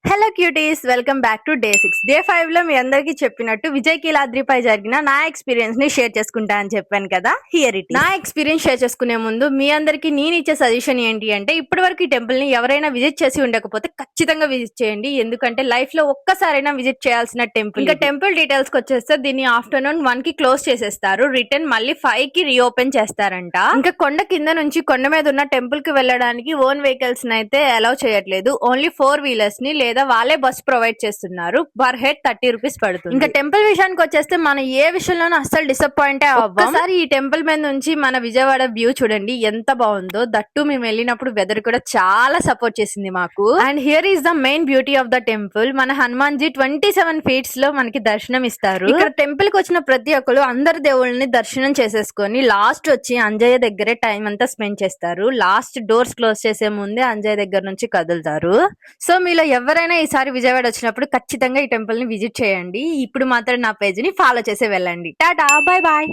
Hello cuties, welcome back to day 6. Day 5 లో మీ అందరికి చెప్పినట్టు విజయకీలాద్రిపై జరిగిన నా ఎక్స్పీరియన్స్ ని షేర్ చేసుకుంటా అని చెప్పాను కదా. Here it. నా ఎక్స్పీరియన్స్ షేర్ చేసుకునే ముందు మీ అందరికి నేను ఇచ్చే సజెషన్ ఏంటి అంటే, ఇప్పటి వరకు ఈ టెంపుల్ ని ఎవరైనా విజిట్ చేసి ఉండకపోతే ఖచ్చితంగా విజిట్ చేయండి. ఎందుకంటే లైఫ్ లో ఒక్కసారైనా విజిట్ చేయాల్సిన టెంపుల్. ఇంకా టెంపుల్ డీటెయిల్స్ కి వచ్చేస్తే దీన్ని ఆఫ్టర్నూన్ 1 కి క్లోజ్ చేసేస్తారు. రిటర్న్ మళ్ళీ 5 కి రీఓపెన్ చేస్తారంట. ఇంకా కొండ కింద నుంచి కొండ మీద ఉన్న టెంపుల్ కి వెళ్ళడానికి ఓన్ వెహికల్స్ అయితే అలౌ చేయట్లేదు. ఓన్లీ 4 వీలర్స్ ని లేదా వాళ్ళే బస్ ప్రొవైడ్ చేస్తున్నారు. పర్ హెడ్ 30 రూపీస్ పడుతుంది. ఇంకా టెంపుల్ విషయానికి వచ్చేస్తే మనం ఏ విషయంలోనూ అస్సలు డిసప్పాయింట్ అవ్వం. ఒకసారి ఈ టెంపుల్ మీద నుంచి మన విజయవాడ వ్యూ చూడండి ఎంత బాగుందో. దట్టు మేము వెళ్ళినప్పుడు వెదర్ కూడా చాలా సపోర్ట్ చేసింది మాకు. And here is the main beauty of the temple. మన హనుమాన్ జీ 27 ఫీట్స్ లో మనకి దర్శనం ఇస్తారు. ఇక్కడ టెంపుల్ కి వచ్చిన ప్రతి ఒక్కరు అందరి దేవుళ్ళని దర్శనం చేసేసుకొని లాస్ట్ వచ్చి అంజయ్య దగ్గరే టైం అంతా స్పెండ్ చేస్తారు. లాస్ట్ డోర్స్ క్లోజ్ చేసే ముందే అంజయ్య దగ్గర నుంచి కదులుతారు. సో మీలో ఎవరైనా ఈసారి విజయవాడ వచ్చినప్పుడు ఖచ్చితంగా ఈ టెంపుల్ ని విజిట్ చేయండి. ఇప్పుడు మాత్రం నా పేజ్ ని ఫాలో చేసి వెళ్ళండి. Tata, bye bye.